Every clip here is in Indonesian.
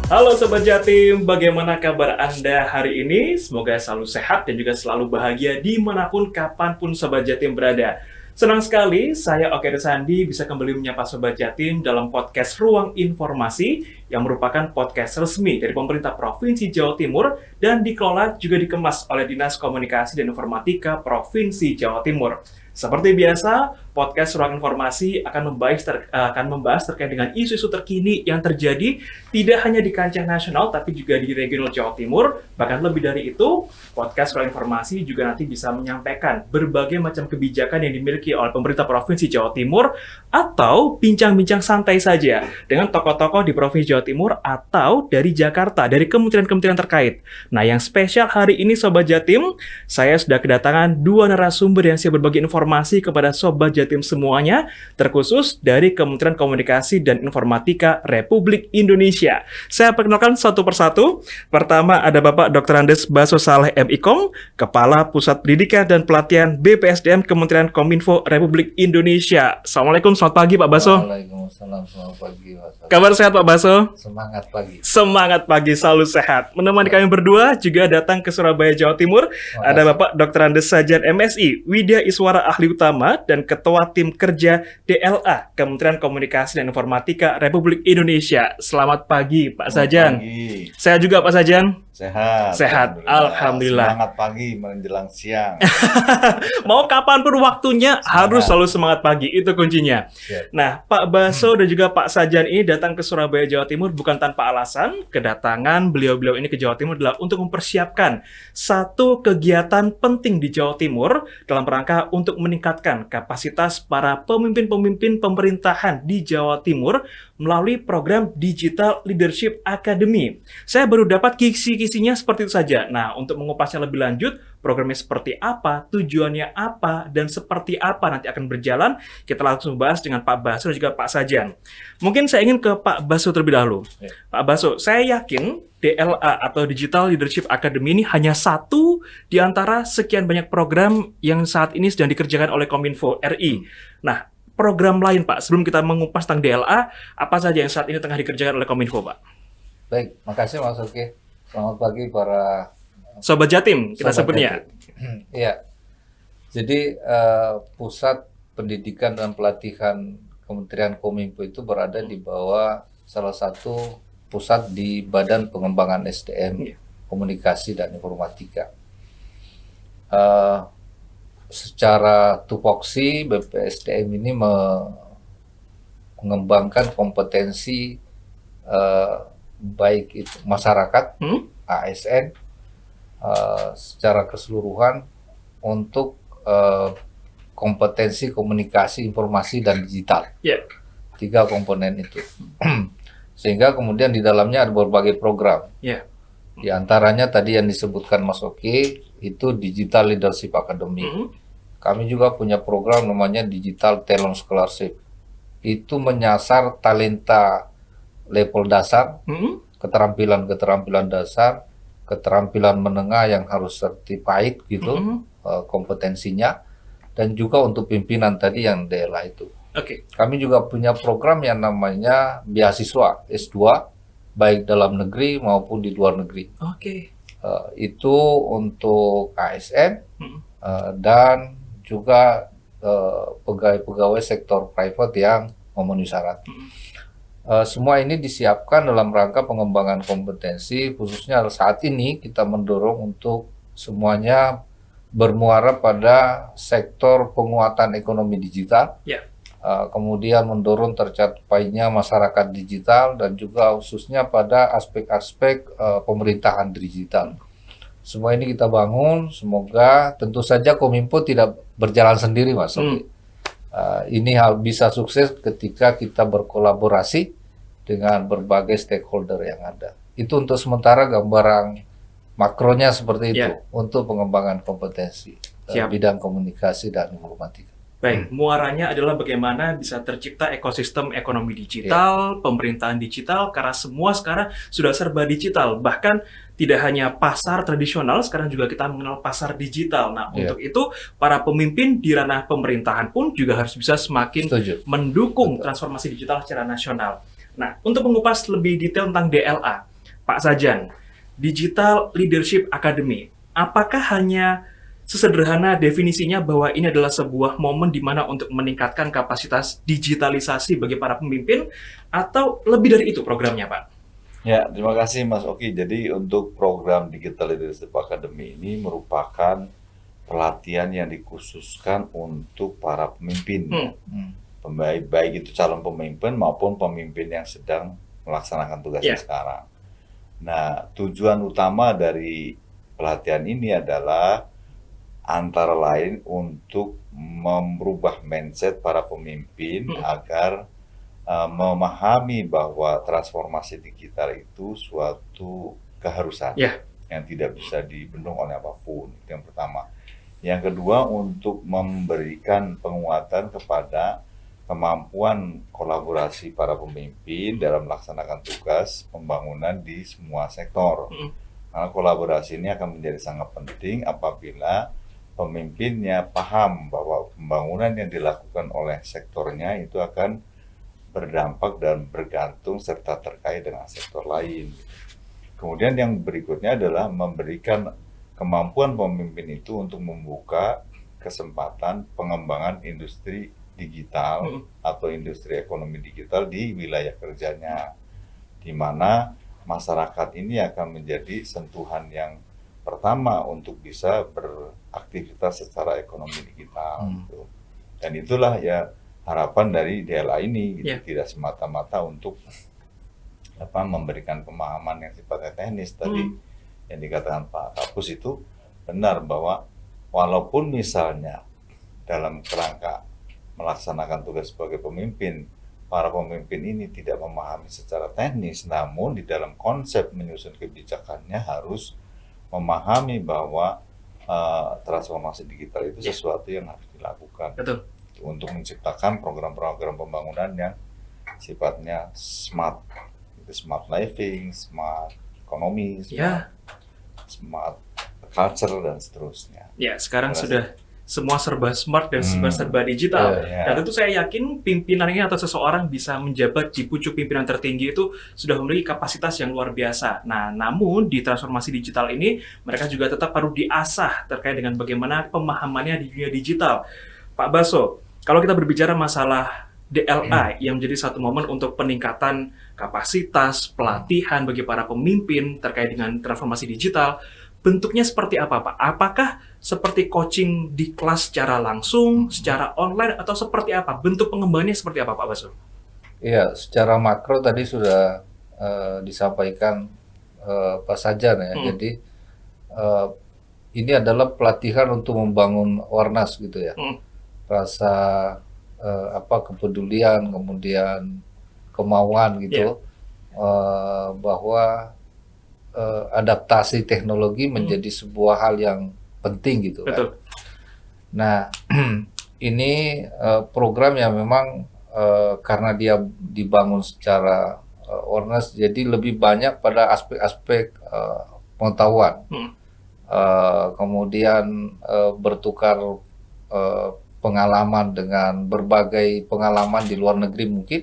Halo Sobat Jatim, bagaimana kabar Anda hari ini? Semoga selalu sehat dan juga selalu bahagia dimanapun, kapanpun Sobat Jatim berada. Senang sekali saya Oke Sandi bisa kembali menyapa Sobat Jatim dalam podcast Ruang Informasi yang merupakan podcast resmi dari pemerintah Provinsi Jawa Timur dan dikelola juga dikemas oleh Dinas Komunikasi dan Informatika Provinsi Jawa Timur. Seperti biasa, podcast Ruang Informasi akan membahas terkait dengan isu-isu terkini yang terjadi tidak hanya di kancah nasional, tapi juga di regional Jawa Timur. Bahkan lebih dari itu, podcast Ruang Informasi juga nanti bisa menyampaikan berbagai macam kebijakan yang dimiliki oleh pemerintah Provinsi Jawa Timur, atau bincang-bincang santai saja dengan tokoh-tokoh di Provinsi Jawa Timur atau dari Jakarta, dari kementerian-kementerian terkait. Nah, yang spesial hari ini Sobat Jatim, saya sudah kedatangan dua narasumber yang siap berbagi informasi kepada Sobat Jatim semuanya, terkhusus dari Kementerian Komunikasi dan Informatika Republik Indonesia. Saya perkenalkan satu persatu. Pertama ada Bapak Dr. Andes Baso Saleh M.Ikom, Kepala Pusat Pendidikan dan Pelatihan BPSDM Kementerian Kominfo Republik Indonesia. Assalamualaikum, selamat pagi Pak Baso. Waalaikumsalam, selamat pagi Mas. Kabar sehat Pak Baso? Semangat pagi. Semangat pagi, selalu sehat. Menemani kami berdua juga datang ke Surabaya, Jawa Timur. Ada Bapak Dr. Andes Sajan MSI, Widya Iswara Ahli Utama dan Ketua Tim Kerja DLA Kementerian Komunikasi dan Informatika Republik Indonesia. Selamat pagi Pak Sajan. Pagi. Sehat juga Pak Sajan? Sehat. Alhamdulillah. Semangat pagi menjelang siang. Mau kapanpun waktunya harus selalu semangat pagi, itu kuncinya. Siap. Nah, Pak Baso dan juga Pak Sajan ini datang ke Surabaya, Jawa Timur bukan tanpa alasan. Kedatangan beliau-beliau ini ke Jawa Timur adalah untuk mempersiapkan satu kegiatan penting di Jawa Timur dalam rangka untuk meningkatkan kapasitas para pemimpin-pemimpin pemerintahan di Jawa Timur melalui program Digital Leadership Academy. Saya baru dapat kisi-kisinya seperti itu saja. Nah, untuk mengupasnya lebih lanjut, programnya seperti apa, tujuannya apa, dan seperti apa nanti akan berjalan, kita langsung bahas dengan Pak Baso dan juga Pak Sajan. Mungkin saya ingin ke Pak Baso terlebih dahulu. Pak Baso, saya yakin DLA atau Digital Leadership Academy ini hanya satu di antara sekian banyak program yang saat ini sedang dikerjakan oleh Kominfo RI. Nah, program lain Pak, sebelum kita mengupas tentang DLA, apa saja yang saat ini tengah dikerjakan oleh Kominfo Pak? Baik, makasih Mas Oke. Selamat pagi para Sobat Jatim, kita sebutnya. Iya. Jadi Pusat Pendidikan dan Pelatihan Kementerian Kominfo itu berada di bawah salah satu pusat di Badan Pengembangan SDM Komunikasi dan Informatika. Secara tupoksi BPSDM ini mengembangkan kompetensi baik itu masyarakat, ASN, secara keseluruhan untuk kompetensi komunikasi, informasi, dan digital. Tiga komponen itu. Sehingga kemudian di dalamnya ada berbagai program. Di antaranya tadi yang disebutkan Mas Oke, itu Digital Leadership Academy. Kami juga punya program namanya Digital Talent Scholarship. Itu menyasar talenta level dasar, keterampilan-keterampilan dasar, keterampilan menengah yang harus certified gitu, kompetensinya, dan juga untuk pimpinan tadi yang DLA itu. Kami juga punya program yang namanya beasiswa S2, baik dalam negeri maupun di luar negeri. Itu untuk ASN dan juga pegawai-pegawai sektor private yang memenuhi syarat. Semua ini disiapkan dalam rangka pengembangan kompetensi, khususnya saat ini kita mendorong untuk semuanya bermuara pada sektor penguatan ekonomi digital, kemudian mendorong tercapainya masyarakat digital dan juga khususnya pada aspek-aspek pemerintahan digital. Semua ini kita bangun, semoga tentu saja Kominfo tidak berjalan sendiri Mas. Ini bisa sukses ketika kita berkolaborasi dengan berbagai stakeholder yang ada. Itu untuk sementara gambaran makronya seperti itu untuk pengembangan kompetensi bidang komunikasi dan informatika. Baik, muaranya adalah bagaimana bisa tercipta ekosistem ekonomi digital, pemerintahan digital, karena semua sekarang sudah serba digital. Bahkan tidak hanya pasar tradisional, sekarang juga kita mengenal pasar digital. Nah, untuk itu para pemimpin di ranah pemerintahan pun juga harus bisa semakin mendukung transformasi digital secara nasional. Nah, untuk mengupas lebih detail tentang DLA, Pak Sajan, Digital Leadership Academy, apakah hanya sesederhana definisinya bahwa ini adalah sebuah momen di mana untuk meningkatkan kapasitas digitalisasi bagi para pemimpin, atau lebih dari itu programnya, Pak? Ya, terima kasih Mas Oki. Jadi untuk program Digital Leadership Academy ini merupakan pelatihan yang dikhususkan untuk para pemimpin. Baik itu calon pemimpin maupun pemimpin yang sedang melaksanakan tugasnya sekarang. Nah, tujuan utama dari pelatihan ini adalah antara lain untuk merubah mindset para pemimpin agar memahami bahwa transformasi digital itu suatu keharusan yang tidak bisa dibendung oleh apapun. Itu yang pertama. Yang kedua, untuk memberikan penguatan kepada kemampuan kolaborasi para pemimpin dalam melaksanakan tugas pembangunan di semua sektor. Karena kolaborasi ini akan menjadi sangat penting apabila pemimpinnya paham bahwa pembangunan yang dilakukan oleh sektornya itu akan berdampak dan bergantung serta terkait dengan sektor lain. Kemudian yang berikutnya adalah memberikan kemampuan pemimpin itu untuk membuka kesempatan pengembangan industri digital atau industri ekonomi digital di wilayah kerjanya, di mana masyarakat ini akan menjadi sentuhan yang pertama untuk bisa beraktivitas secara ekonomi digital. Gitu. Dan itulah ya harapan dari DLA ini, gitu. Tidak semata-mata untuk memberikan pemahaman yang sifatnya teknis. Tadi yang dikatakan Pak Kapus itu benar bahwa walaupun misalnya dalam kerangka melaksanakan tugas sebagai pemimpin, para pemimpin ini tidak memahami secara teknis, namun di dalam konsep menyusun kebijakannya harus memahami bahwa transformasi digital itu sesuatu yang harus dilakukan. Betul. Untuk menciptakan program-program pembangunan yang sifatnya smart, smart living, smart ekonomi, smart culture dan seterusnya. Ya, sekarang sudah semua serba smart dan serba digital. Dan tentu saya yakin pimpinan ini atau seseorang bisa menjabat di pucuk pimpinan tertinggi itu sudah memiliki kapasitas yang luar biasa. Nah, namun di transformasi digital ini mereka juga tetap perlu diasah terkait dengan bagaimana pemahamannya di dunia digital. Pak Baso, kalau kita berbicara masalah DLA yang menjadi satu momen untuk peningkatan kapasitas, pelatihan bagi para pemimpin terkait dengan transformasi digital, bentuknya seperti apa, Pak? Apakah seperti coaching di kelas secara langsung, secara online, atau seperti apa? Bentuk pengembangannya seperti apa, Pak Baso? Iya, secara makro tadi sudah disampaikan Pak Sajan ya. Jadi ini adalah pelatihan untuk membangun awareness gitu ya. Rasa kepedulian, kemudian kemauan gitu, bahwa adaptasi teknologi menjadi sebuah hal yang penting gitu. Betul. Kan. Nah, ini program yang memang karena dia dibangun secara awareness, jadi lebih banyak pada aspek-aspek pengetahuan. Kemudian bertukar pengalaman dengan berbagai pengalaman di luar negeri mungkin,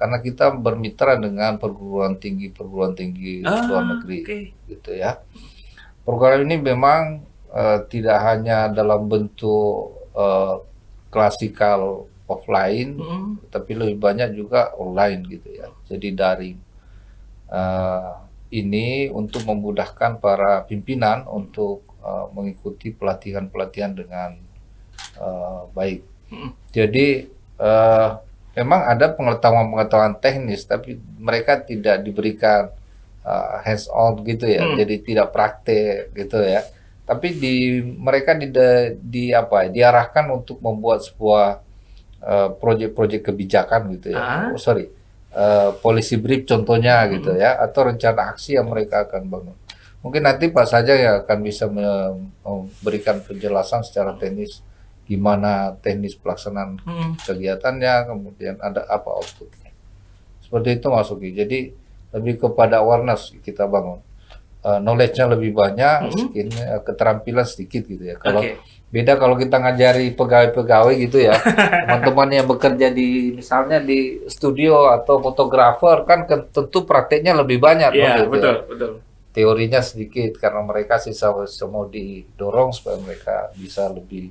karena kita bermitra dengan perguruan tinggi luar negeri, gitu ya. Program ini memang tidak hanya dalam bentuk klasikal offline, tapi lebih banyak juga online gitu ya. Jadi daring. Ini untuk memudahkan para pimpinan untuk mengikuti pelatihan-pelatihan dengan baik. Jadi memang ada pengetahuan teknis, tapi mereka tidak diberikan hands on gitu ya. Jadi tidak praktek gitu ya. Tapi mereka diarahkan untuk membuat sebuah proyek-proyek kebijakan gitu ya. Policy brief contohnya gitu ya, atau rencana aksi yang mereka akan bangun. Mungkin nanti Pak Saja ya akan bisa memberikan penjelasan secara teknis gimana teknis pelaksanaan kegiatannya, kemudian ada apa outputnya. Seperti itu Mas Uki. Jadi lebih kepada awareness kita bangun. Knowledge-nya lebih banyak, keterampilan sedikit gitu ya. Kalau Beda kalau kita ngajari pegawai-pegawai gitu ya, teman-teman yang bekerja di misalnya di studio atau fotografer kan tentu prakteknya lebih banyak dong Iya, gitu betul, ya. betul. Teorinya sedikit karena mereka mau didorong supaya mereka bisa lebih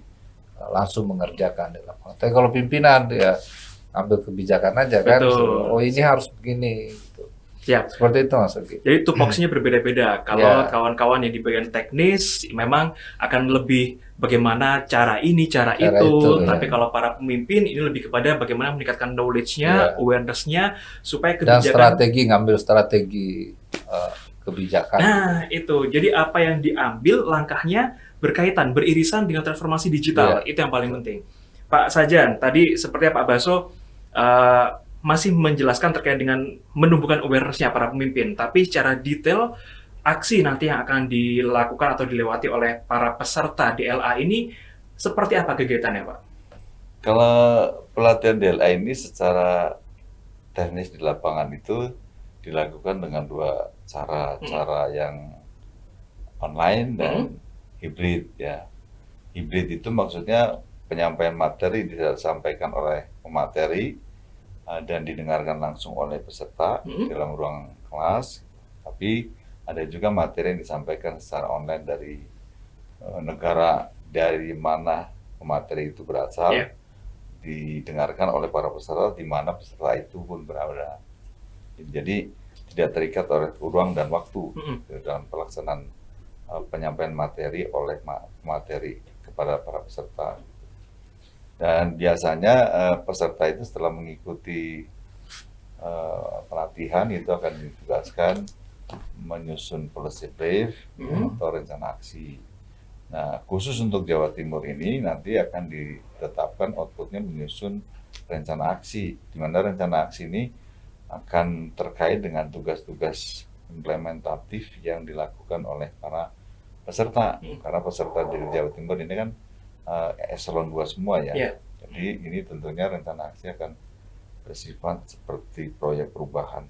langsung mengerjakan di lapangan. Tapi kalau pimpinan ya ambil kebijakan aja kan, Betul. oh ini harus begini. Gitu. Siap. Seperti itu Mas Oki. Jadi tupoksinya berbeda-beda. Kalau kawan-kawan yang di bagian teknis memang akan lebih bagaimana cara ini, cara itu. Tapi kalau para pemimpin ini lebih kepada bagaimana meningkatkan knowledge-nya, awareness-nya supaya kebijakan. Dan ngambil strategi kebijakan. Nah, itu. Jadi apa yang diambil langkahnya berkaitan, beririsan dengan transformasi digital. Itu yang paling penting. Pak Sajan, tadi seperti Pak Baso masih menjelaskan terkait dengan menumbuhkan awareness-nya para pemimpin, tapi secara detail aksi nanti yang akan dilakukan atau dilewati oleh para peserta DLA ini seperti apa kegiatannya, Pak? Kalau pelatihan DLA ini secara teknis di lapangan itu dilakukan dengan dua cara, cara yang online dan hibrid ya. Hibrid itu maksudnya penyampaian materi disampaikan oleh pemateri dan didengarkan langsung oleh peserta dalam ruang kelas, tapi ada juga materi yang disampaikan secara online dari negara dari mana pemateri itu berasal, didengarkan oleh para peserta di mana peserta itu pun berada. Jadi tidak terikat oleh ruang dan waktu dalam pelaksanaan penyampaian materi oleh pemateri kepada para peserta. Dan biasanya peserta itu setelah mengikuti pelatihan itu akan ditugaskan menyusun policy brief atau rencana aksi. Nah, khusus untuk Jawa Timur ini nanti akan ditetapkan outputnya menyusun rencana aksi, di mana rencana aksi ini akan terkait dengan tugas-tugas implementatif yang dilakukan oleh para peserta. Karena peserta dari Jawa Timur ini kan eselon 2 semua ya. Jadi ini tentunya rencana aksi akan bersifat seperti proyek perubahan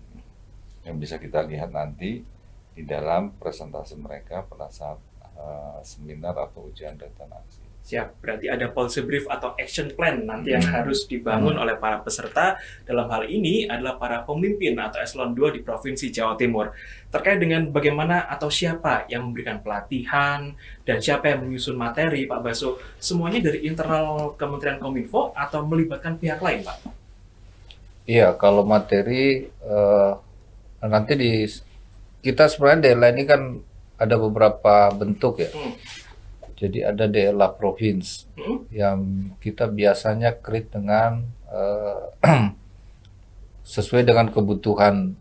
yang bisa kita lihat nanti di dalam presentasi mereka pada saat seminar atau ujian rencana aksi. Siap, berarti ada policy brief atau action plan nanti yang harus dibangun oleh para peserta. Dalam hal ini adalah para pemimpin atau eselon 2 di Provinsi Jawa Timur. Terkait dengan bagaimana atau siapa yang memberikan pelatihan dan siapa yang menyusun materi, Pak Baso, semuanya dari internal Kementerian Kominfo atau melibatkan pihak lain, Pak? Iya, kalau materi nanti kita sebenarnya DLA ini kan ada beberapa bentuk ya. Jadi ada DLA provinsi yang kita biasanya create dengan sesuai dengan kebutuhan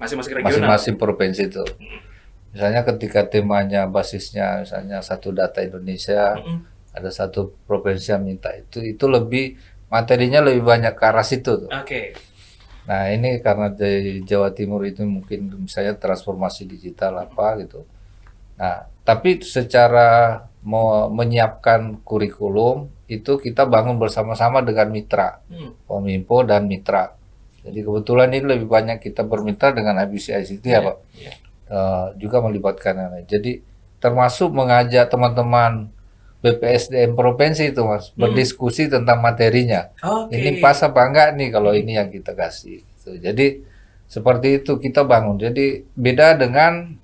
masing-masing provinsi itu. Misalnya ketika temanya basisnya misalnya satu data Indonesia, ada satu provinsi yang minta itu lebih materinya lebih banyak ke arah situ. Nah ini karena di Jawa Timur itu mungkin misalnya transformasi digital apa gitu. Nah, tapi secara menyiapkan kurikulum itu kita bangun bersama-sama dengan mitra, Kominfo dan mitra. Jadi kebetulan ini lebih banyak kita bermitra dengan IBC ICT ya Pak. Juga melibatkan yang lain. Jadi termasuk mengajak teman-teman BPSDM provinsi itu Mas, berdiskusi tentang materinya. Ini pas apa enggak nih kalau ini yang kita kasih. Jadi seperti itu kita bangun. Jadi beda dengan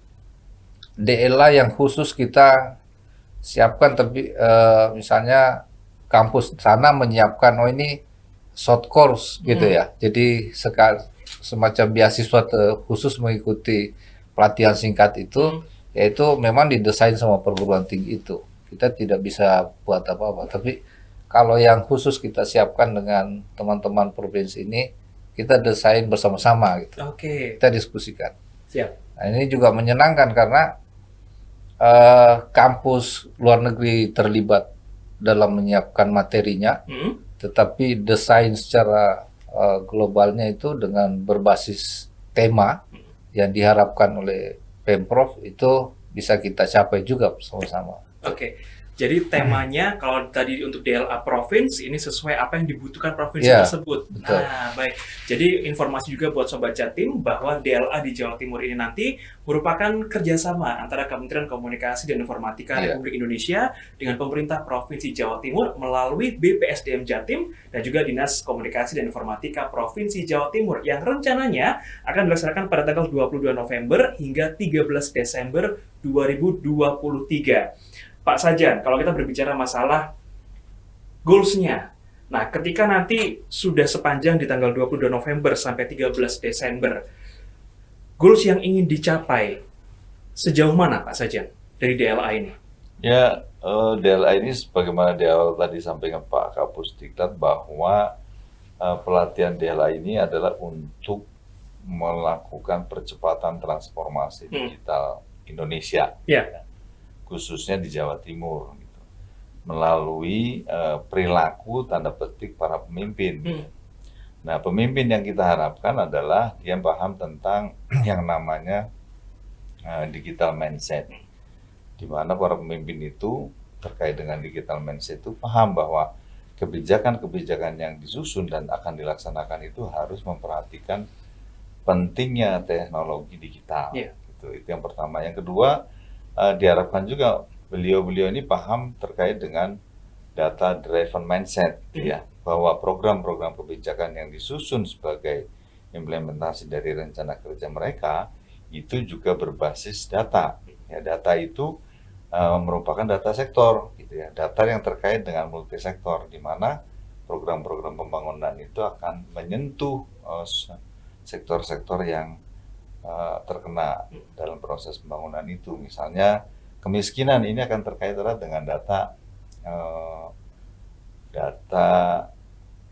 DLA yang khusus kita siapkan, tapi misalnya kampus sana menyiapkan ini short course gitu ya. Jadi semacam beasiswa khusus mengikuti pelatihan singkat itu, yaitu memang didesain sama perguruan tinggi itu. Kita tidak bisa buat apa-apa. Tapi kalau yang khusus kita siapkan dengan teman-teman provinsi ini, kita desain bersama-sama gitu. Kita diskusikan. Nah, ini juga menyenangkan karena kampus luar negeri terlibat dalam menyiapkan materinya, tetapi desain secara globalnya itu dengan berbasis tema yang diharapkan oleh Pemprov itu bisa kita capai juga bersama-sama. Jadi temanya kalau tadi untuk DLA provinsi ini sesuai apa yang dibutuhkan provinsi tersebut. Betul. Nah, baik. Jadi informasi juga buat Sobat Jatim bahwa DLA di Jawa Timur ini nanti merupakan kerjasama antara Kementerian Komunikasi dan Informatika Republik Indonesia dengan pemerintah Provinsi Jawa Timur melalui BPSDM Jatim dan juga Dinas Komunikasi dan Informatika Provinsi Jawa Timur yang rencananya akan dilaksanakan pada tanggal 22 November hingga 13 Desember 2023. Pak Sajan, kalau kita berbicara masalah goals-nya, nah ketika nanti sudah sepanjang di tanggal 22 November sampai 13 Desember, goals yang ingin dicapai sejauh mana Pak Sajan dari DLA ini? Ya, DLA ini sebagaimana di awal tadi sampaikan Pak Kapusdiklat bahwa pelatihan DLA ini adalah untuk melakukan percepatan transformasi digital Indonesia. Khususnya di Jawa Timur, gitu, melalui perilaku tanda petik para pemimpin. Nah, pemimpin yang kita harapkan adalah dia paham tentang yang namanya digital mindset, di mana para pemimpin itu terkait dengan digital mindset itu paham bahwa kebijakan-kebijakan yang disusun dan akan dilaksanakan itu harus memperhatikan pentingnya teknologi digital. Gitu. Itu yang pertama. Yang kedua, diharapkan juga beliau-beliau ini paham terkait dengan data driven mindset, ya, bahwa program-program kebijakan yang disusun sebagai implementasi dari rencana kerja mereka itu juga berbasis data. Ya, data itu merupakan data sektor, gitu ya, data yang terkait dengan multisektor, di mana program-program pembangunan itu akan menyentuh sektor-sektor yang terkena dalam proses pembangunan itu. Misalnya kemiskinan ini akan terkait erat dengan data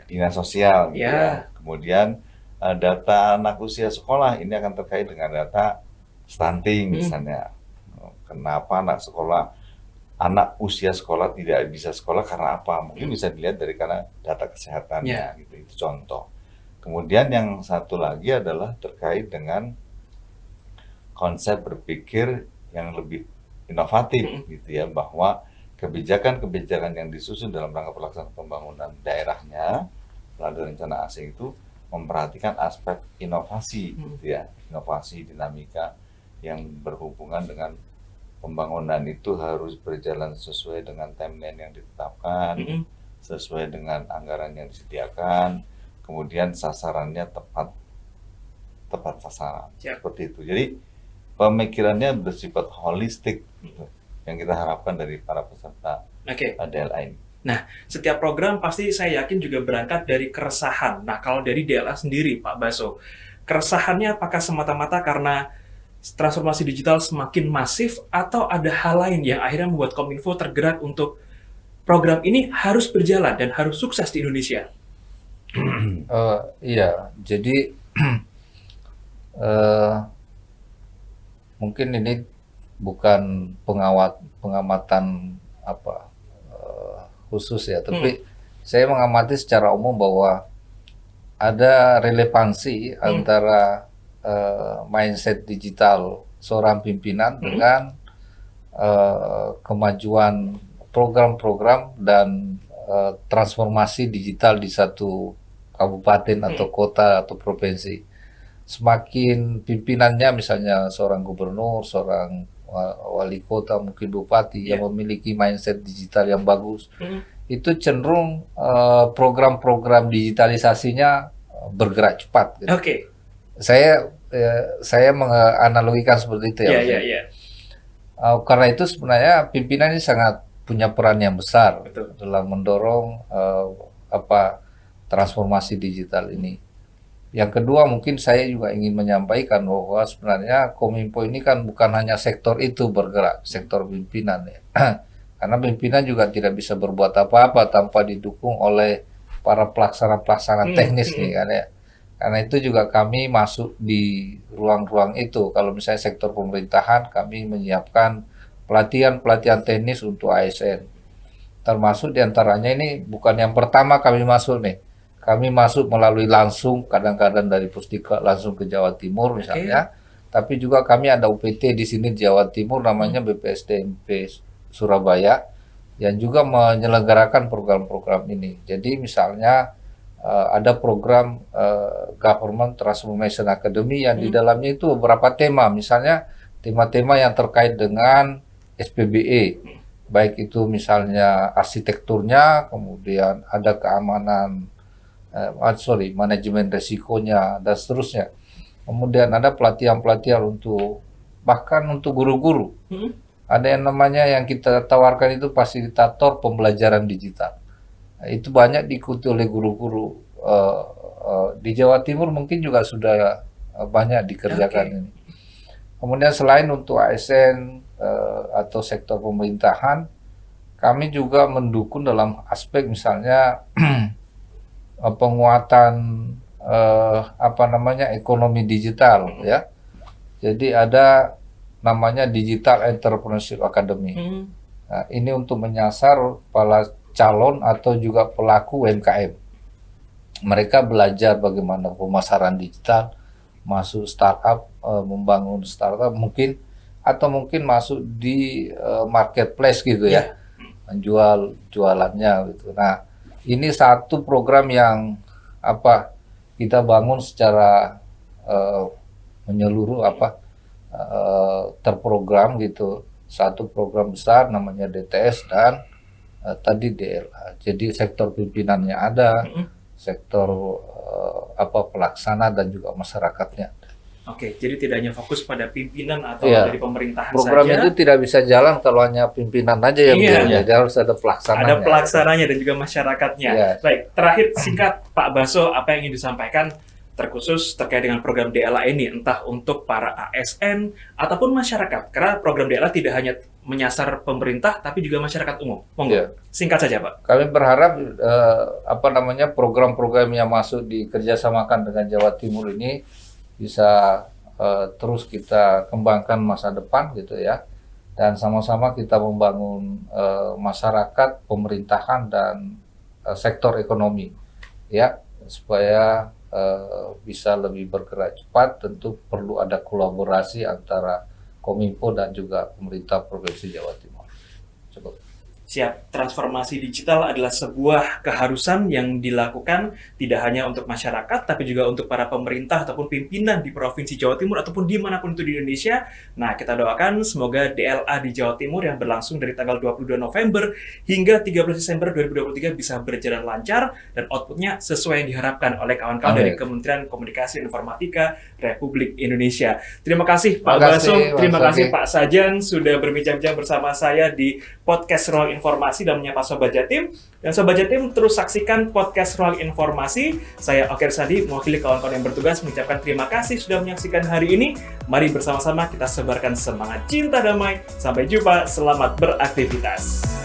dinas sosial, gitu ya. Kemudian data anak usia sekolah ini akan terkait dengan data stunting misalnya. Kenapa anak usia sekolah tidak bisa sekolah karena apa? Mungkin bisa dilihat dari karena data kesehatannya, gitu. Itu contoh. Kemudian yang satu lagi adalah terkait dengan konsep berpikir yang lebih inovatif, gitu ya, bahwa kebijakan-kebijakan yang disusun dalam rangka pelaksanaan pembangunan daerahnya melalui rencana asing itu memperhatikan aspek inovasi, gitu ya, inovasi dinamika yang berhubungan dengan pembangunan itu harus berjalan sesuai dengan timeline yang ditetapkan, sesuai dengan anggaran yang disediakan, kemudian sasarannya tepat sasaran, seperti itu. Jadi pemikirannya bersifat holistik, gitu, yang kita harapkan dari para peserta DLA ini. Nah, setiap program pasti saya yakin juga berangkat dari keresahan. Nah, kalau dari DLA sendiri, Pak Baso, keresahannya apakah semata-mata karena transformasi digital semakin masif atau ada hal lain yang akhirnya membuat Kominfo tergerak untuk program ini harus berjalan dan harus sukses di Indonesia? Iya, jadi mungkin ini bukan pengamatan khusus ya, tapi saya mengamati secara umum bahwa ada relevansi antara mindset digital seorang pimpinan dengan kemajuan program-program dan transformasi digital di satu kabupaten atau kota atau provinsi. Semakin pimpinannya, misalnya seorang gubernur, seorang wali kota, mungkin bupati yang memiliki mindset digital yang bagus, itu cenderung program-program digitalisasinya bergerak cepat. Gitu. Saya menganalogikan seperti itu ya. Karena itu sebenarnya pimpinan ini sangat punya peran yang besar dalam mendorong transformasi digital ini. Yang kedua, mungkin saya juga ingin menyampaikan bahwa sebenarnya Kominfo ini kan bukan hanya sektor itu bergerak, sektor pimpinan ya. Karena pimpinan juga tidak bisa berbuat apa-apa tanpa didukung oleh para pelaksana-pelaksana teknis nih kan ya. Karena itu juga kami masuk di ruang-ruang itu. Kalau misalnya sektor pemerintahan, kami menyiapkan pelatihan-pelatihan teknis untuk ASN. Termasuk diantaranya ini bukan yang pertama kami masuk nih. Kami masuk melalui langsung, kadang-kadang dari Pusdiklat langsung ke Jawa Timur misalnya. Tapi juga kami ada UPT di sini di Jawa Timur, namanya BPSDMP Surabaya. yang juga menyelenggarakan program-program ini. Jadi misalnya ada program Government Transformation Academy yang di dalamnya itu beberapa tema, misalnya tema-tema yang terkait dengan SPBE, baik itu misalnya arsitekturnya, kemudian ada keamanan, manajemen resikonya, dan seterusnya. Kemudian ada pelatihan-pelatihan bahkan untuk guru-guru. Ada yang namanya yang kita tawarkan itu fasilitator pembelajaran digital. Nah, itu banyak diikuti oleh guru-guru di Jawa Timur, mungkin juga sudah banyak dikerjakan ini. Kemudian selain untuk ASN atau sektor pemerintahan, kami juga mendukung dalam aspek misalnya penguatan ekonomi digital, ya. Jadi ada namanya Digital Entrepreneurship Academy. Nah, ini untuk menyasar para calon atau juga pelaku UMKM. Mereka belajar bagaimana pemasaran digital, masuk startup, membangun startup mungkin, atau mungkin masuk di marketplace gitu ya, menjual jualannya gitu. Nah, ini satu program yang kita bangun secara menyeluruh terprogram gitu. Satu program besar namanya DTS dan tadi DLA. Jadi sektor pimpinannya ada, sektor pelaksana dan juga masyarakatnya. Oke, jadi tidak hanya fokus pada pimpinan atau dari pemerintahan program saja. Program itu tidak bisa jalan kalau hanya pimpinan aja yang jadi harus ada pelaksananya. Ada pelaksananya dan juga masyarakatnya. Baik, terakhir singkat Pak Baso, apa yang ingin disampaikan terkhusus terkait dengan program DLA ini, entah untuk para ASN ataupun masyarakat, karena program DLA tidak hanya menyasar pemerintah tapi juga masyarakat umum. Monggo, singkat saja Pak. Kami berharap program-program yang masuk dikerjasamakan dengan Jawa Timur ini bisa terus kita kembangkan masa depan gitu ya, dan sama-sama kita membangun masyarakat, pemerintahan dan sektor ekonomi ya, supaya bisa lebih bergerak cepat. Tentu perlu ada kolaborasi antara Kominfo dan juga pemerintah Provinsi Jawa Timur. Cukup. Siap, transformasi digital adalah sebuah keharusan yang dilakukan tidak hanya untuk masyarakat, tapi juga untuk para pemerintah ataupun pimpinan di Provinsi Jawa Timur ataupun dimanapun itu di Indonesia. Nah, kita doakan semoga DLA di Jawa Timur yang berlangsung dari tanggal 22 November hingga 13 Desember 2023 bisa berjalan lancar dan outputnya sesuai yang diharapkan oleh kawan-kawan dari Kementerian Komunikasi dan Informatika Republik Indonesia. Terima kasih Pak Baso, terima kasih Pak Sajan sudah berbincang-bincang bersama saya di podcast Ruang Informasi dan menyapa Sobat Jatim. Dan Sobat Jatim terus saksikan podcast Ruang Informasi. Saya Oke Sandi, mewakili kawan-kawan yang bertugas mengucapkan terima kasih sudah menyaksikan hari ini. Mari bersama-sama kita sebarkan semangat cinta damai. Sampai jumpa, selamat beraktivitas.